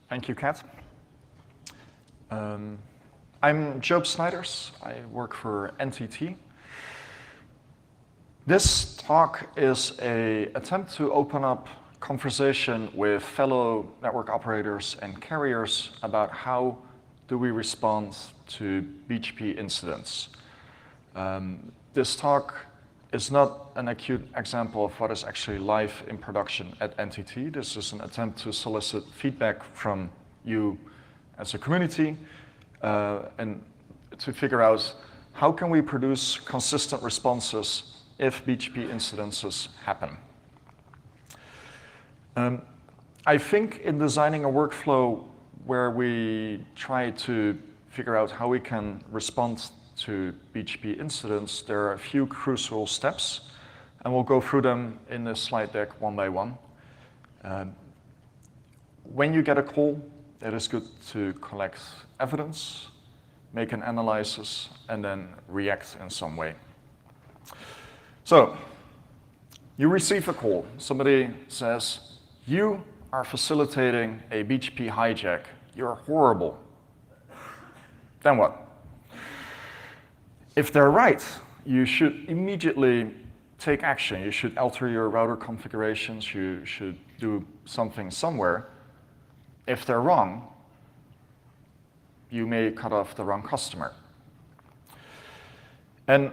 Thank you, Kat. I'm Job Snijders. I work for NTT. This talk is an attempt to open up conversation with fellow network operators and carriers about how do we respond to BGP incidents. This talk is not an acute example of what is actually live in production at NTT. This is an attempt to solicit feedback from you as a community and to figure out how can we produce consistent responses if BGP incidences happen. I think in designing a workflow where we try to figure out how we can respond to BGP incidents, there are a few crucial steps, and we'll go through them in this slide deck one by one. When you get a call, it is good to collect evidence, make an analysis, and then react in some way. So, you receive a call. Somebody says, you are facilitating a BGP hijack. You're horrible. Then what? If they're right, you should immediately take action. You should alter your router configurations. You should do something somewhere. If they're wrong, you may cut off the wrong customer. And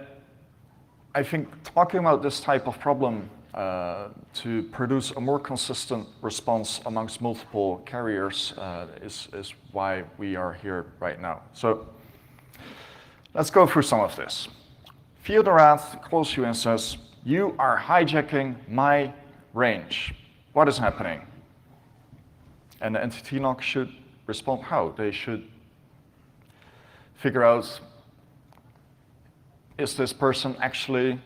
I think talking about this type of problem to produce a more consistent response amongst multiple carriers is why we are here right now. So let's go through some of this. Theodorath calls you and says, you are hijacking my range. What is happening? And the NTT NOC should respond how? They should figure out, is this person actually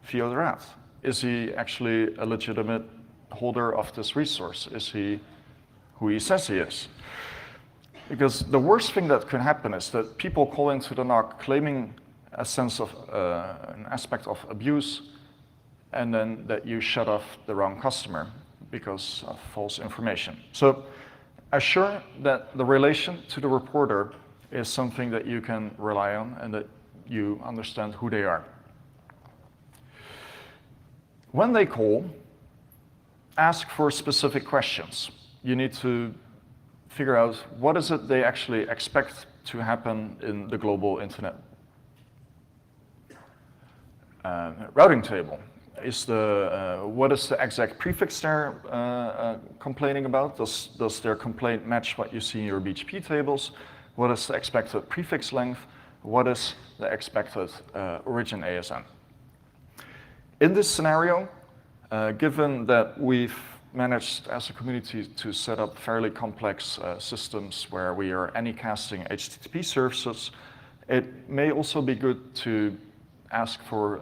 Theodorath? Is he actually a legitimate holder of this resource? Is he who he says he is? Because the worst thing that could happen is that people call into the NOC claiming a sense of an aspect of abuse, and then that you shut off the wrong customer because of false information. So assure that the relation to the reporter is something that you can rely on and that you understand who they are. When they call, ask for specific questions. You need to figure out what is it they actually expect to happen in the global internet routing table. What is the exact prefix they're complaining about? Does their complaint match what you see in your BGP tables? What is the expected prefix length? What is the expected origin ASN? In this scenario, given that we've managed as a community to set up fairly complex systems where we are anycasting HTTP services, it may also be good to ask for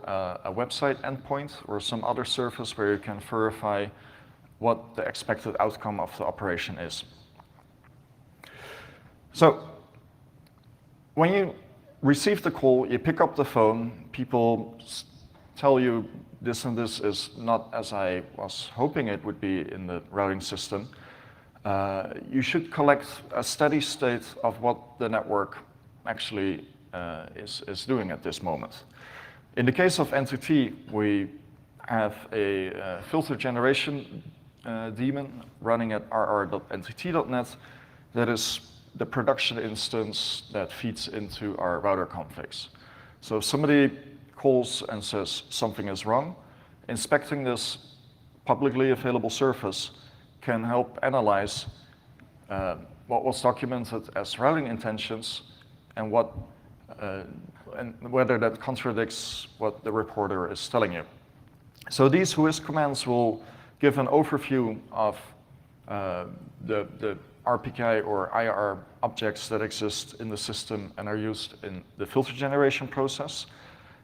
a website endpoint or some other service where you can verify what the expected outcome of the operation is. So, when you receive the call, you pick up the phone, people tell you this and this is not as I was hoping it would be in the routing system. You should collect a steady state of what the network actually is doing at this moment. In the case of NTT, we have a filter generation daemon running at rr.ntt.net that is the production instance that feeds into our router configs. So if somebody calls and says something is wrong, inspecting this publicly available service can help analyze what was documented as routing intentions and whether that contradicts what the reporter is telling you. So these whois commands will give an overview of the RPKI or IR objects that exist in the system and are used in the filter generation process.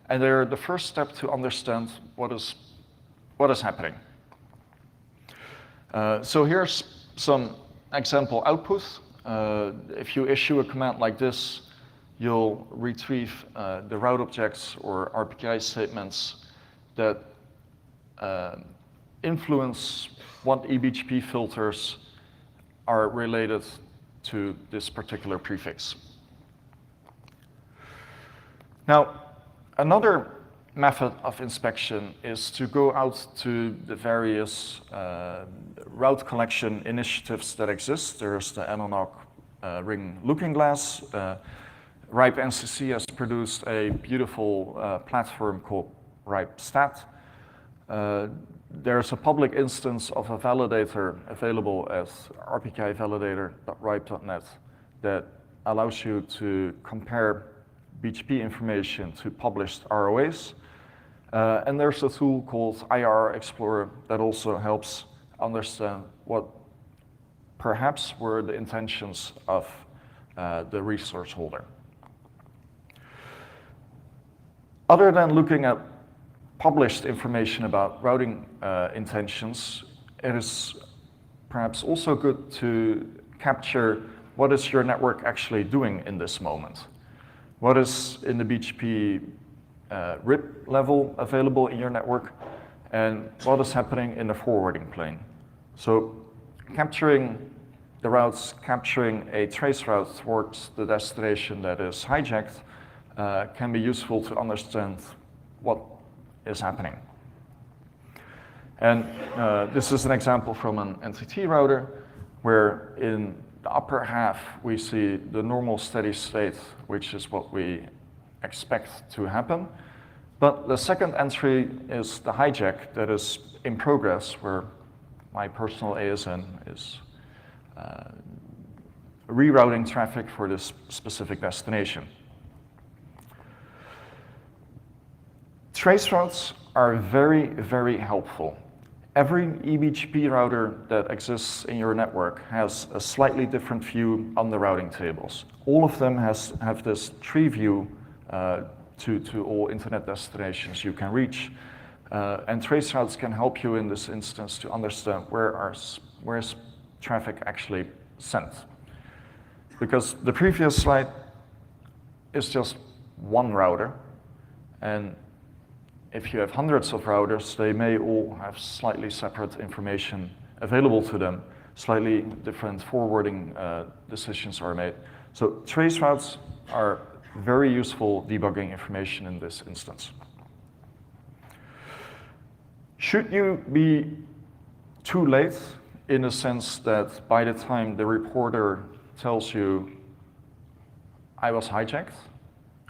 And they're the first step to understand what is happening. So here's some example output. If you issue a command like this, you'll retrieve the route objects or RPKI statements that influence what eBGP filters are related to this particular prefix. Now, another method of inspection is to go out to the various route collection initiatives that exist. There's the NANOG ring looking glass. RIPE NCC has produced a beautiful platform called RIPE Stat. There's a public instance of a validator available at rpki-validator.ripe.net that allows you to compare BGP information to published ROAs. And there's a tool called IR Explorer that also helps understand what perhaps were the intentions of the resource holder. Other than looking at published information about routing intentions, it is perhaps also good to capture what is your network actually doing in this moment. What is in the BGP RIP level available in your network, and what is happening in the forwarding plane. So capturing the routes, capturing a trace route towards the destination that is hijacked can be useful to understand what is happening. And this is an example from an NTT router where in the upper half we see the normal steady state, which is what we expect to happen. But the second entry is the hijack that is in progress, where my personal ASN is rerouting traffic for this specific destination. Trace routes are very, very helpful. Every eBGP router that exists in your network has a slightly different view on the routing tables. All of them have this tree view to all internet destinations you can reach. And trace routes can help you in this instance to understand where's traffic actually sent. Because the previous slide is just one router, and if you have hundreds of routers, they may all have slightly separate information available to them. Slightly different forwarding decisions are made. So trace routes are very useful debugging information in this instance. Should you be too late in the sense that by the time the reporter tells you, I was hijacked,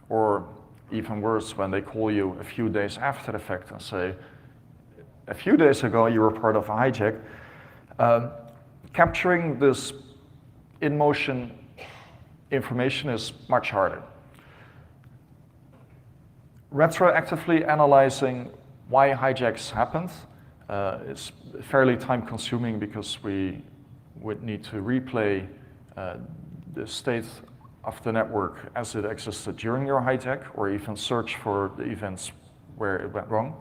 or even worse, when they call you a few days after the fact and say, a few days ago you were part of a hijack, capturing this in-motion information is much harder. Retroactively analyzing why hijacks happened is fairly time-consuming because we would need to replay the state of the network as it existed during your hijack, or even search for the events where it went wrong.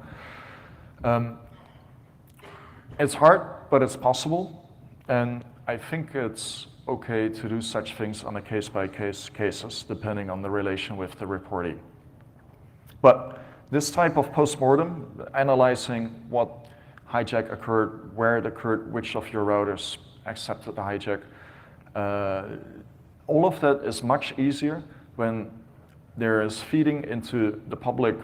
It's hard, but it's possible, and I think it's okay to do such things on a case-by-case basis, depending on the relation with the reportee. But this type of postmortem, analyzing what hijack occurred, where it occurred, which of your routers accepted the hijack, all of that is much easier when there is feeding into the public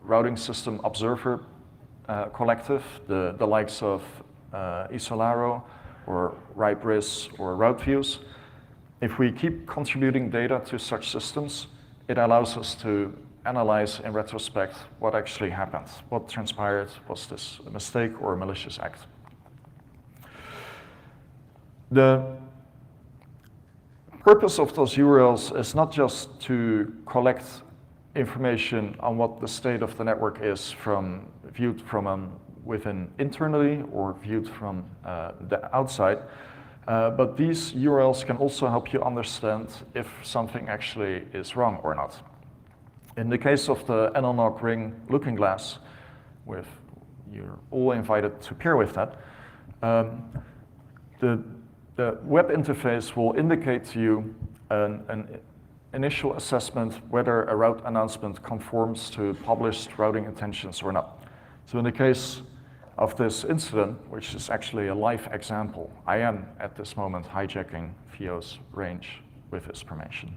routing system observer collective, the likes of Isolaro or RIPE-RIS or RouteViews. If we keep contributing data to such systems, it allows us to analyze in retrospect what actually happened, what transpired, was this a mistake or a malicious act. The purpose of those URLs is not just to collect information on what the state of the network is viewed from within internally or viewed from the outside, but these URLs can also help you understand if something actually is wrong or not. In the case of the NANOG ring looking glass, you're all invited to peer with that, the web interface will indicate to you an initial assessment whether a route announcement conforms to published routing intentions or not. So in the case of this incident, which is actually a live example. I am, at this moment, hijacking Theo's range with his permission.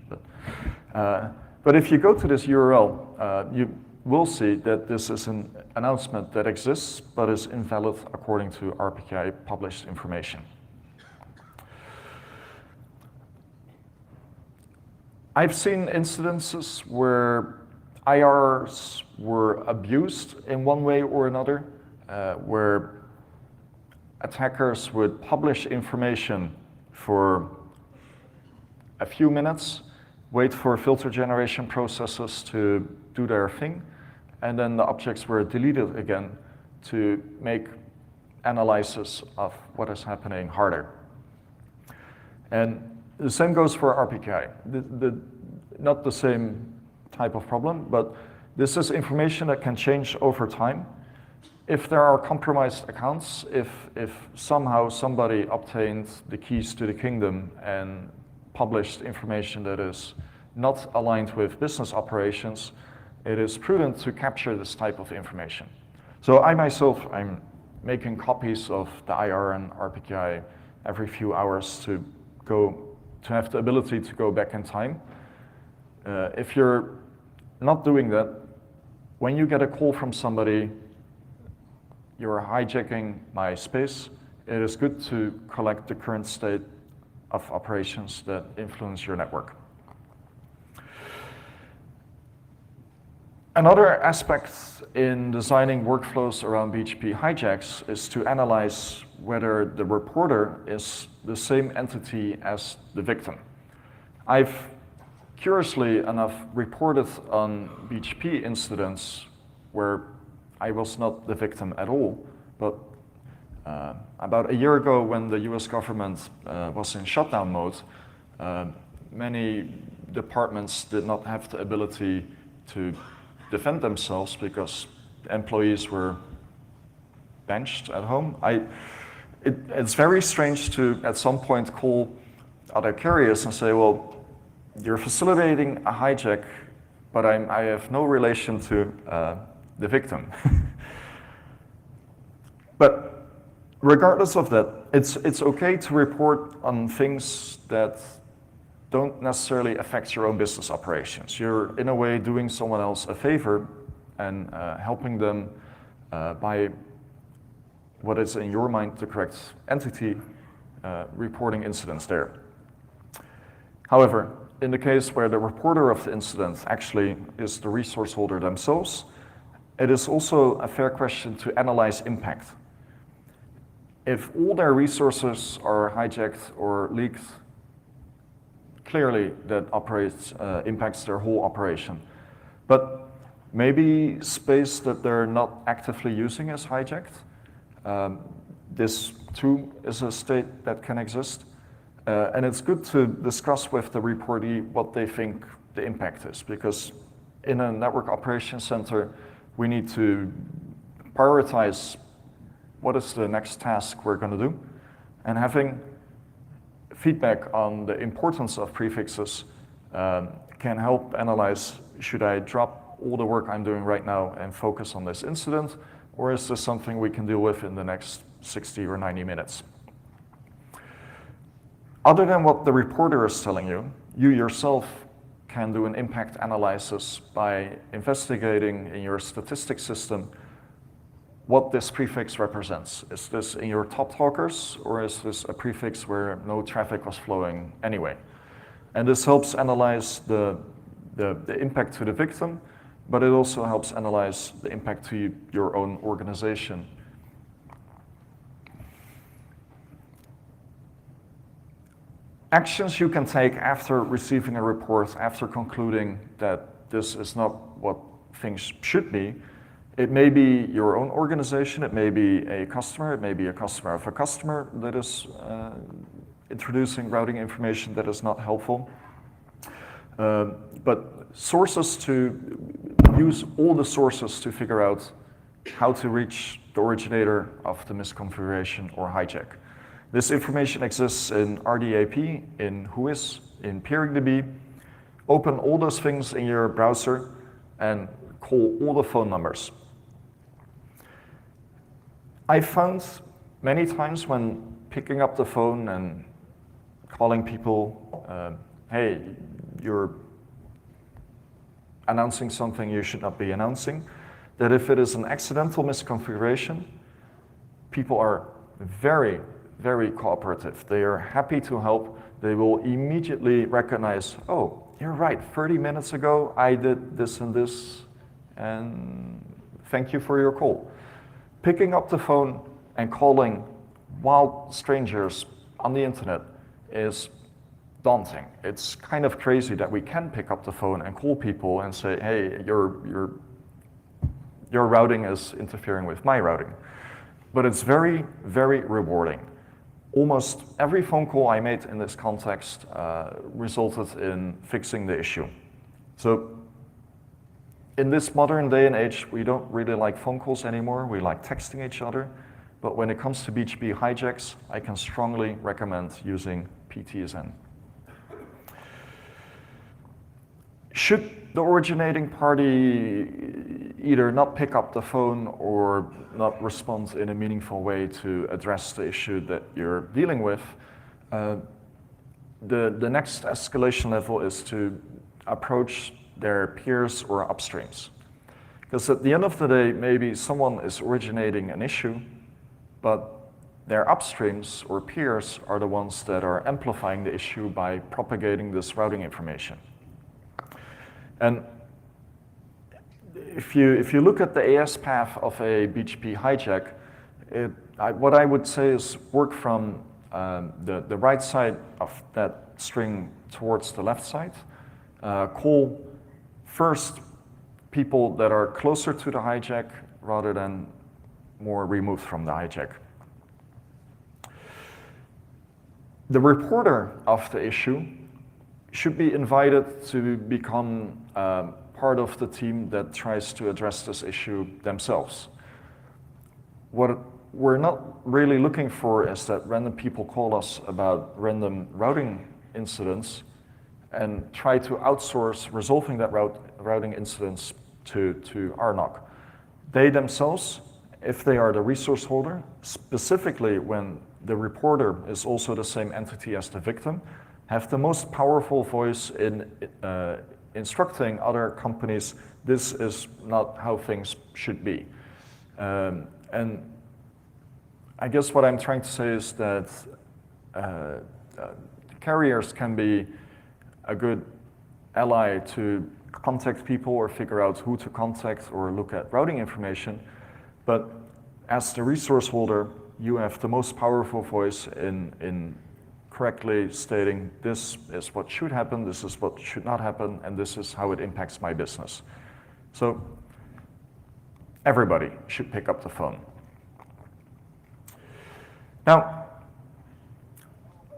But if you go to this URL, you will see that this is an announcement that exists, but is invalid according to RPKI published information. I've seen incidences where IRs were abused in one way or another, where attackers would publish information for a few minutes, wait for filter generation processes to do their thing, and then the objects were deleted again to make analysis of what is happening harder. And the same goes for RPKI. Not the same type of problem, but this is information that can change over time. If there are compromised accounts, if somehow somebody obtained the keys to the kingdom and published information that is not aligned with business operations, it is prudent to capture this type of information. So I myself, I'm making copies of the IR and RPKI every few hours to have the ability to go back in time. If you're not doing that, when you get a call from somebody, you're hijacking my space, it is good to collect the current state of operations that influence your network. Another aspect in designing workflows around BGP hijacks is to analyze whether the reporter is the same entity as the victim. I've curiously enough reported on BGP incidents where I was not the victim at all, but about a year ago when the US government was in shutdown mode, many departments did not have the ability to defend themselves because employees were benched at home. It's very strange to, at some point, call other carriers and say, well, you're facilitating a hijack, but I have no relation to the victim. But regardless of that, it's okay to report on things that don't necessarily affect your own business operations. You're, in a way, doing someone else a favor and helping them by what is, in your mind, the correct entity, reporting incidents there. However, in the case where the reporter of the incident actually is the resource holder themselves, it is also a fair question to analyze impact. If all their resources are hijacked or leaked, clearly that impacts their whole operation. But maybe space that they're not actively using is hijacked. This too is a state that can exist. And it's good to discuss with the reportee what they think the impact is, because in a network operations center, we need to prioritize what is the next task we're going to do, and having feedback on the importance of prefixes can help analyze, should I drop all the work I'm doing right now and focus on this incident, or is this something we can deal with in the next 60 or 90 minutes? Other than what the reporter is telling you, you yourself can do an impact analysis by investigating in your statistics system what this prefix represents. Is this in your top talkers, or is this a prefix where no traffic was flowing anyway? And this helps analyze the impact to the victim, but it also helps analyze the impact to your own organization. Actions you can take after receiving a report, after concluding that this is not what things should be. It may be your own organization, it may be a customer, it may be a customer of a customer that is introducing routing information that is not helpful. But sources, to use all the sources to figure out how to reach the originator of the misconfiguration or hijack. This information exists in RDAP, in Whois, in PeeringDB. Open all those things in your browser and call all the phone numbers. I found many times when picking up the phone and calling people, hey, you're announcing something you should not be announcing, that if it is an accidental misconfiguration, people are very, very cooperative. They are happy to help. They will immediately recognize, oh, you're right, 30 minutes ago I did this and this, and thank you for your call. Picking up the phone and calling wild strangers on the internet is daunting. It's kind of crazy that we can pick up the phone and call people and say, hey, your routing is interfering with my routing. But it's very, very rewarding. Almost every phone call I made in this context resulted in fixing the issue. So in this modern day and age, we don't really like phone calls anymore. We like texting each other. But when it comes to BGP hijacks, I can strongly recommend using PTSN. Should the originating party either not pick up the phone or not respond in a meaningful way to address the issue that you're dealing with, the next escalation level is to approach their peers or upstreams. Because at the end of the day, maybe someone is originating an issue, but their upstreams or peers are the ones that are amplifying the issue by propagating this routing information. And if you look at the AS path of a BGP hijack, what I would say is work from the right side of that string towards the left side. Call first people that are closer to the hijack rather than more removed from the hijack. The reporter of the issue should be invited to become part of the team that tries to address this issue themselves. What we're not really looking for is that random people call us about random routing incidents and try to outsource resolving that routing incidents to NANOG. They themselves, if they are the resource holder, specifically when the reporter is also the same entity as the victim, have the most powerful voice in instructing other companies, this is not how things should be. And I guess what I'm trying to say is that carriers can be a good ally to contact people or figure out who to contact or look at routing information, but as the resource holder, you have the most powerful voice in correctly stating this is what should happen, this is what should not happen, and this is how it impacts my business. So everybody should pick up the phone. Now,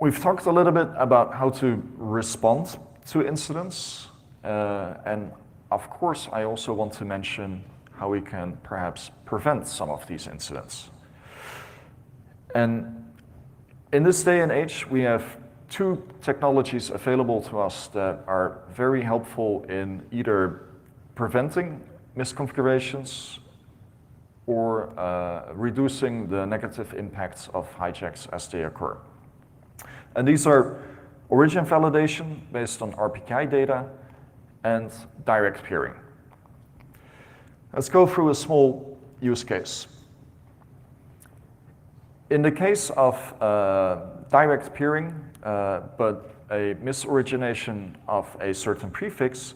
we've talked a little bit about how to respond to incidents, and of course, I also want to mention how we can perhaps prevent some of these incidents. And in this day and age, we have two technologies available to us that are very helpful in either preventing misconfigurations or reducing the negative impacts of hijacks as they occur. And these are origin validation based on RPKI data and direct peering. Let's go through a small use case. In the case of direct peering, but a misorigination of a certain prefix,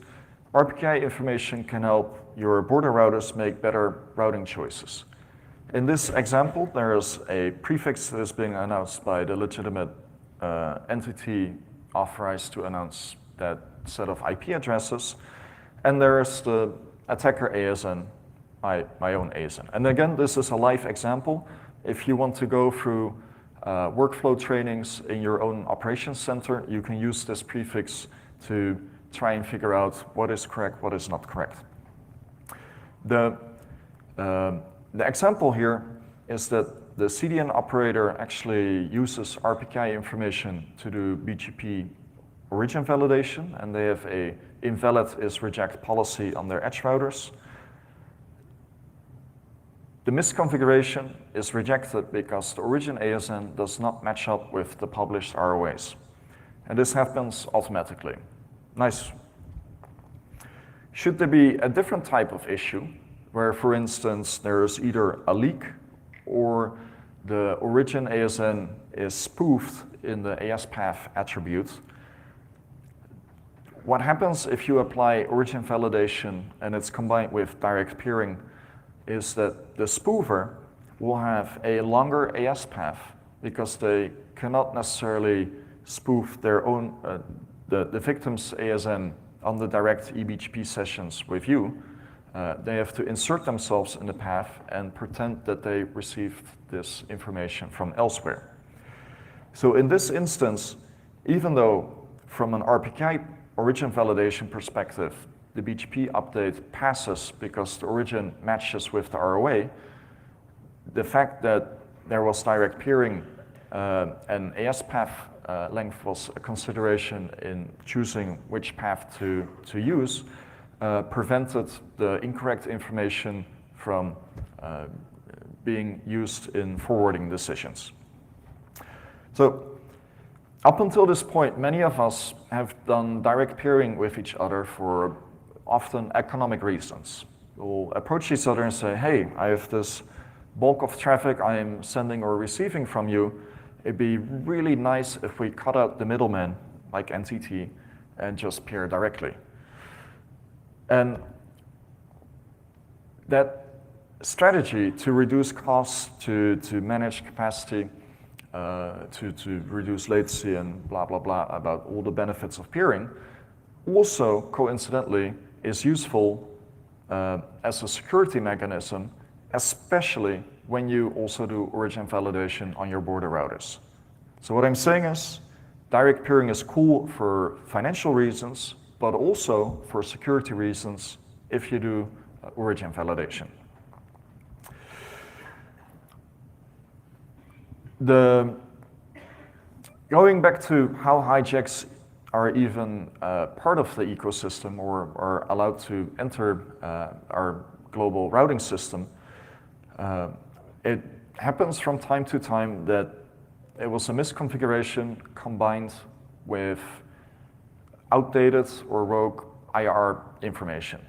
RPKI information can help your border routers make better routing choices. In this example, there is a prefix that is being announced by the legitimate entity authorized to announce that set of IP addresses, and there is the attacker ASN, my own ASN. And again, this is a live example. If you want to go through workflow trainings in your own operations center, you can use this prefix to try and figure out what is correct, what is not correct. The example here is that the CDN operator actually uses RPKI information to do BGP origin validation, and they have a invalid is reject policy on their edge routers. the misconfiguration is rejected because the origin ASN does not match up with the published ROAs. And this happens automatically. Nice. Should there be a different type of issue, where, for instance, there is either a leak or the origin ASN is spoofed in the ASPath attribute, what happens if you apply origin validation and it's combined with direct peering is that the spoofer will have a longer ASPath because they cannot necessarily spoof their own, the victim's ASN on the direct eBGP sessions with you. They have to insert themselves in the path and pretend that they received this information from elsewhere. So in this instance, even though from an RPKI origin validation perspective, the BGP update passes because the origin matches with the ROA, the fact that there was direct peering and ASPath length was a consideration in choosing which path to use, prevented the incorrect information from being used in forwarding decisions. So up until this point, many of us have done direct peering with each other for often economic reasons. We'll approach each other and say, hey, I have this bulk of traffic I am sending or receiving from you. It'd be really nice if we cut out the middleman, like NTT, and just peer directly. And that strategy to reduce costs, to manage capacity, to reduce latency and blah, blah, blah about all the benefits of peering, also coincidentally is useful as a security mechanism, especially when you also do origin validation on your border routers. So what I'm saying is, direct peering is cool for financial reasons, but also for security reasons if you do origin validation. Going back to how hijacks are even part of the ecosystem or are allowed to enter our global routing system, it happens from time to time that it was a misconfiguration combined with outdated or rogue IR information.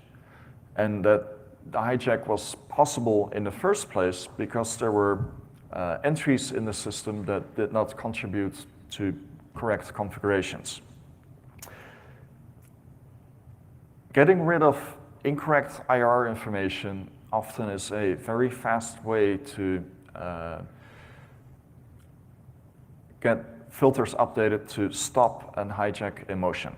And that the hijack was possible in the first place because there were entries in the system that did not contribute to correct configurations. Getting rid of incorrect IR information often is a very fast way to get filters updated to stop and hijack in motion.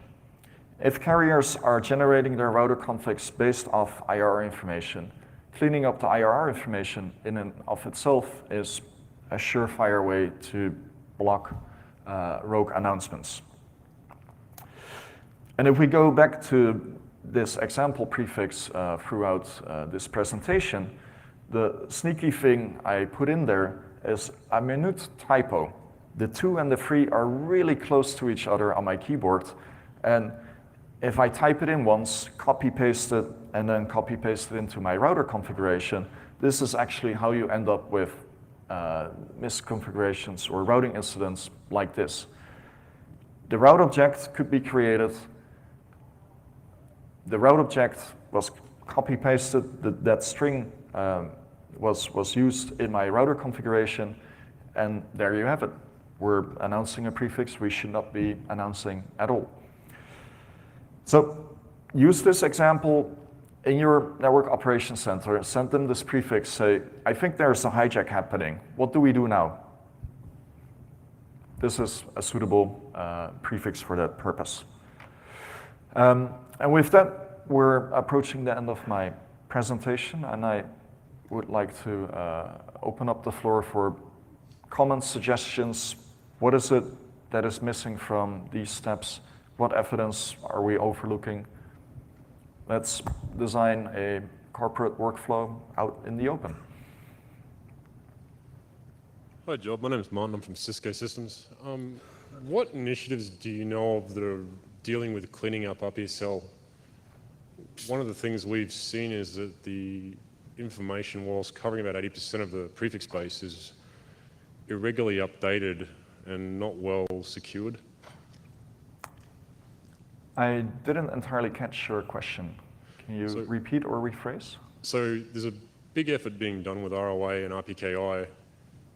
If carriers are generating their router configs based off IR information, cleaning up the IR information in and of itself is a surefire way to block rogue announcements. And if we go back to this example prefix throughout this presentation, the sneaky thing I put in there is a minute typo. The 2 and the 3 are really close to each other on my keyboard, and if I type it in once, copy-paste it, and then copy-paste it into my router configuration, this is actually how you end up with misconfigurations or routing incidents like this. The route object could be created. The route object was copy-pasted. That string was used in my router configuration, and there you have it. We're announcing a prefix we should not be announcing at all. So use this example in your network operations center, send them this prefix, say, I think there's a hijack happening. What do we do now? This is a suitable prefix for that purpose. And with that, we're approaching the end of my presentation, and I would like to open up the floor for comments, suggestions. What is it that is missing from these steps? What evidence are we overlooking? Let's design a corporate workflow out in the open. Hi, Job. My name is Martin. I'm from Cisco Systems. What initiatives do you know of that are dealing with cleaning up RPSL? One of the things we've seen is that the information, whilst covering about 80% of the prefix space, is irregularly updated and not well secured? I didn't entirely catch your question. Can you repeat or rephrase? So there's a big effort being done with ROA and RPKI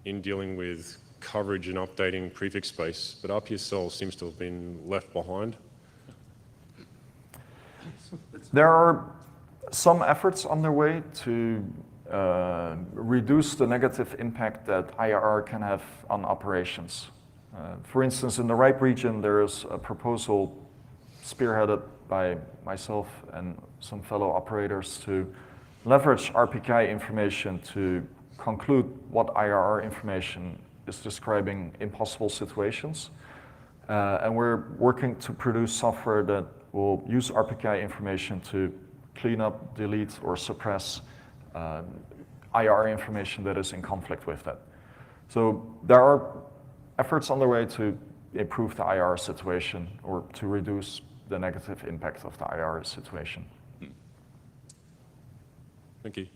in dealing with coverage and updating prefix space, but RPSL seems to have been left behind. There are some efforts underway to reduce the negative impact that IRR can have on operations. For instance, in the RIPE region, there is a proposal spearheaded by myself and some fellow operators to leverage RPKI information to conclude what IRR information is describing impossible situations. And we're working to produce software that will use RPKI information to clean up, delete, or suppress IRR information that is in conflict with that. So there are efforts underway to improve the IRR situation or to reduce the negative impact of the IRR situation. Thank you.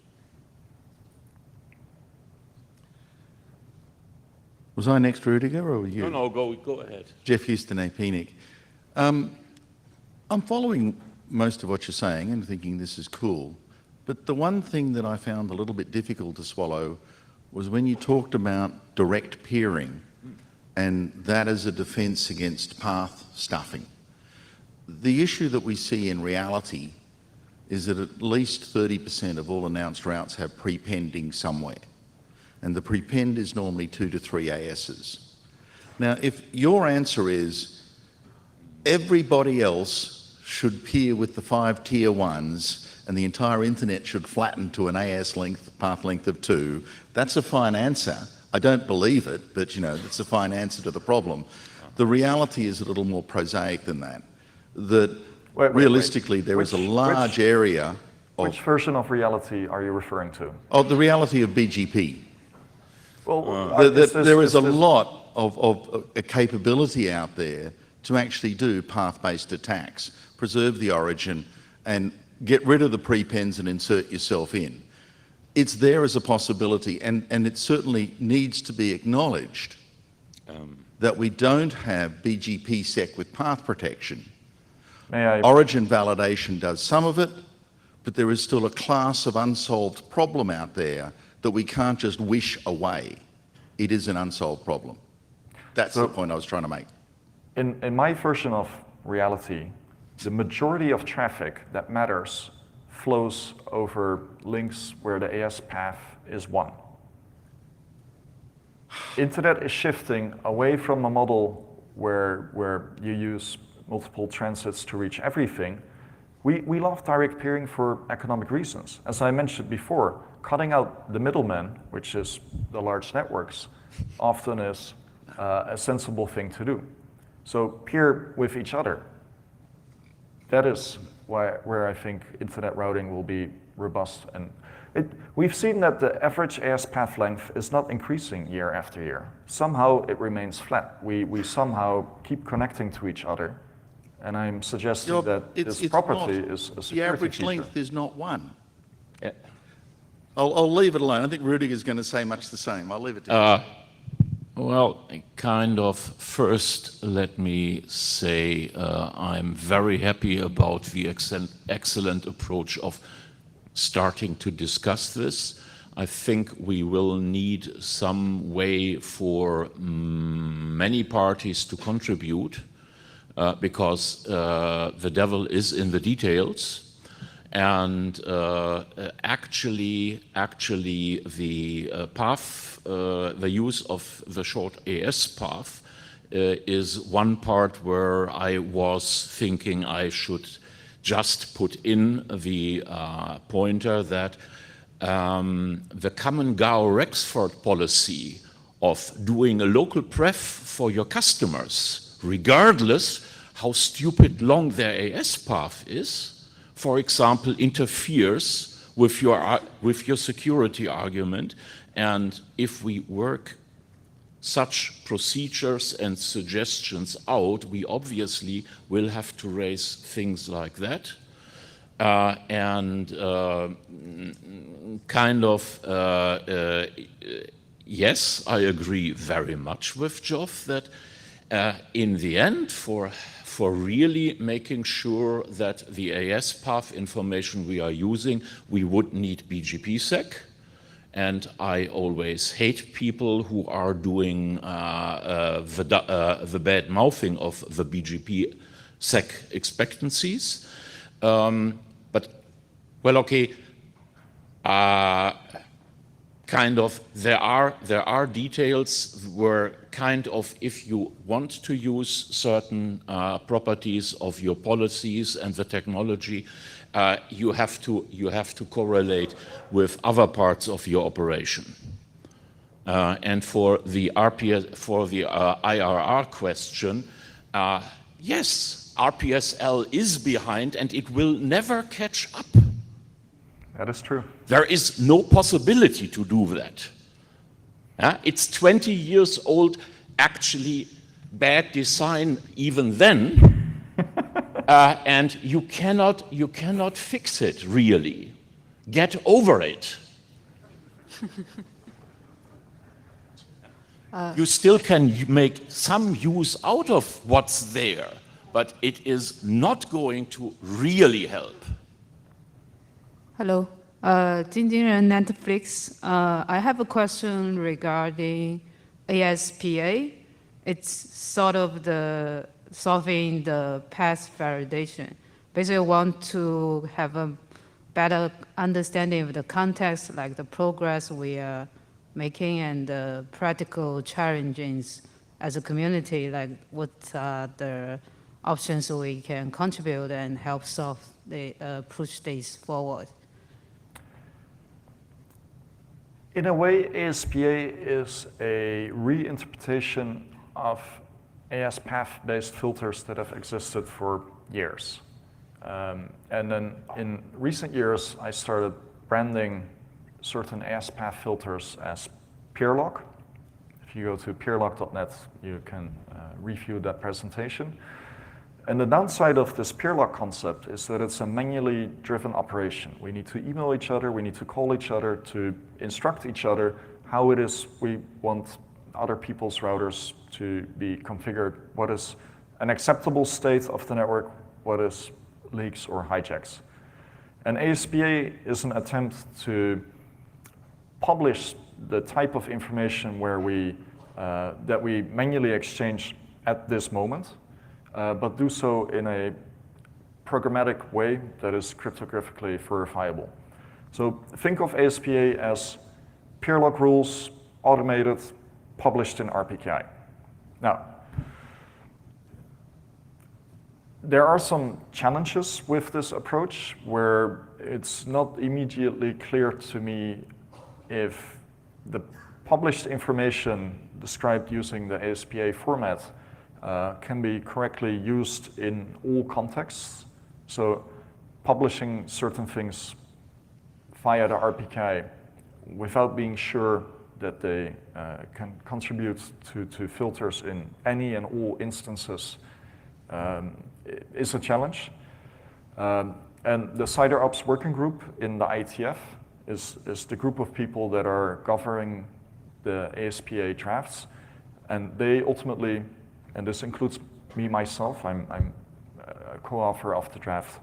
Was I next, Rudiger, or were you? No, go ahead. Jeff Houston, APNIC. I'm following most of what you're saying and thinking this is cool, but the one thing that I found a little bit difficult to swallow was when you talked about direct peering and that as a defense against path stuffing. The issue that we see in reality is that at least 30% of all announced routes have prepending somewhere. And the prepend is normally 2 to 3 ASs. Now, if your answer is everybody else should peer with the 5 tier 1s and the entire internet should flatten to an AS length, path length of 2, that's a fine answer. I don't believe it, but you know, it's a fine answer to the problem. The reality is a little more prosaic than that. That realistically there is a large area of... Which version of reality are you referring to? Oh, the reality of BGP. Well, there is a lot of a capability out there to actually do path-based attacks, preserve the origin, and get rid of the prepends and insert yourself in. It's there as a possibility, and it certainly needs to be acknowledged that we don't have BGP sec with path protection. Origin validation does some of it, but there is still a class of unsolved problem out there that we can't just wish away. It is an unsolved problem. That's the point I was trying to make. In my version of reality, the majority of traffic that matters flows over links where the AS path is 1. Internet is shifting away from a model where you use multiple transits to reach everything. We love direct peering for economic reasons. As I mentioned before, cutting out the middleman, which is the large networks, often is a sensible thing to do. So peer with each other. That is where I think internet routing will be robust. And we've seen that the average AS path length is not increasing year after year. Somehow it remains flat. We somehow keep connecting to each other. And I'm suggesting that this property is a security The average feature. length is not 1. Yeah. I'll leave it alone. I think Rudiger is going to say much the same. I'll leave it to you. Well, kind of. First, let me say I'm very happy about the excellent approach of starting to discuss this. I think we will need some way for many parties to contribute because the devil is in the details. And actually the path, the use of the short AS path is one part where I was thinking I should just put in the pointer that the common GAO-Rexford policy of doing a local pref for your customers, regardless how stupid long their AS path is, for example, interferes with your security argument. And if we work such procedures and suggestions out, we obviously will have to raise things like that. and kind of, yes, I agree very much with Geoff that in the end, for really making sure that the AS path information we are using, we would need BGPsec. And I always hate people who are doing the bad mouthing of the BGPsec expectancies. But, well, okay, kind of, there are details where kind of, if you want to use certain properties of your policies and the technology, you have to correlate with other parts of your operation. And for the IRR question, yes, RPSL is behind and it will never catch up. That is true. There is no possibility to do that. It's 20 years old, actually bad design even then, and you cannot fix it really. Get over it. You still can make some use out of what's there, but it is not going to really help. Hello, Jinjinren Netflix. I have a question regarding ASPA. It's sort of solving the path validation. Basically, I want to have a better understanding of the context, like the progress we are making and the practical challenges as a community, like what are the options we can contribute and help solve push this forward. In a way, ASPA is a reinterpretation of AS path-based filters that have existed for years. And then in recent years, I started branding certain AS path filters as peerlog. If you go to peerlog.net, you can review that presentation. And the downside of this peerlog concept is that it's a manually driven operation. We need to email each other, we need to call each other to instruct each other how it is we want other people's routers to be configured, what is an acceptable state of the network, what is leaks or hijacks. And ASPA is an attempt to publish the type of information where that we manually exchange at this moment, but do so in a programmatic way that is cryptographically verifiable. So think of ASPA as peerlog rules, automated, published in RPKI. Now, there are some challenges with this approach where it's not immediately clear to me if the published information described using the ASPA format can be correctly used in all contexts. So publishing certain things via the RPKI without being sure that they can contribute to filters in any and all instances is a challenge. And the CyberOps working group in the IETF is the group of people that are governing the ASPA drafts. And they ultimately, and this includes me myself, I'm a co-author of the draft,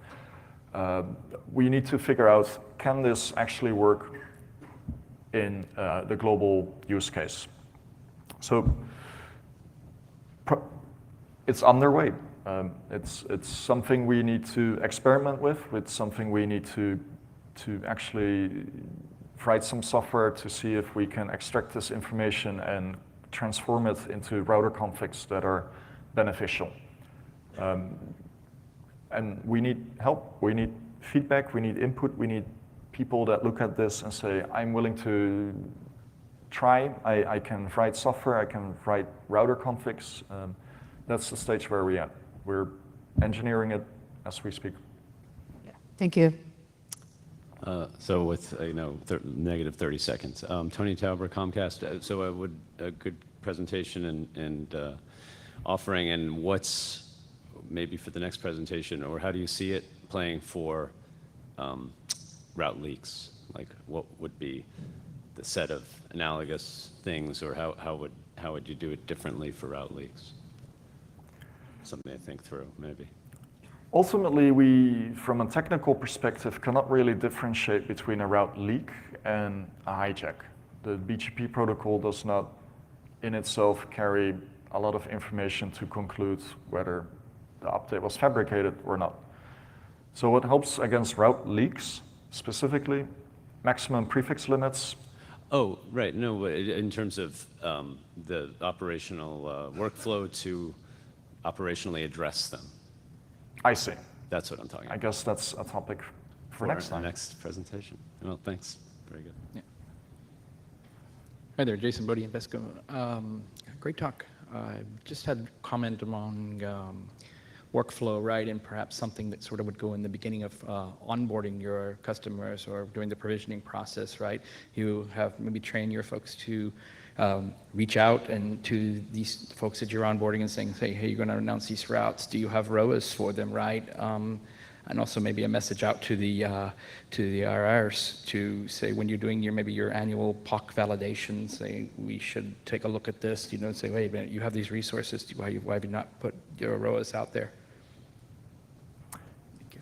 we need to figure out, can this actually work in the global use case? So it's underway. It's something we need to experiment with. It's something we need to actually write some software to see if we can extract this information and transform it into router configs that are beneficial. And we need help, we need feedback, we need input, we need people that look at this and say, I'm willing to try, I can write software, I can write router configs. That's the stage where we're at. We're engineering it as we speak. Yeah. Thank you. So with negative 30 seconds, Tony Tauber, Comcast. So a good presentation and offering, and what's maybe for the next presentation, or how do you see it playing for route leaks? Like, what would be the set of analogous things, or how would you do it differently for route leaks? Something to think through, maybe. Ultimately, we, from a technical perspective, cannot really differentiate between a route leak and a hijack. The BGP protocol does not in itself carry a lot of information to conclude whether the update was fabricated or not. So what helps against route leaks, specifically, maximum prefix limits. Oh, right. No, but in terms of the operational workflow to operationally address them. I see. That's what I'm talking I about. guess that's a topic for next our time. next presentation. Well, thanks. Very good. Yeah. Hi there, Jason Bodie, Invesco. Great talk. Just had a comment among workflow, right, and perhaps something that sort of would go in the beginning of onboarding your customers or during the provisioning process, right? You have maybe train your folks to reach out and to these folks that you're onboarding and saying, hey, you're going to announce these routes. Do you have ROAs for them, right? And also maybe a message out to the RRs to say when you're doing your annual POC validation, say we should take a look at this, and say, wait a minute, you have these resources, why have you not put your ROAs out there?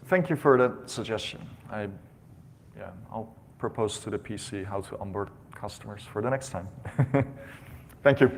Thank you for that suggestion. I'll propose to the PC how to onboard customers for the next time. Thank you.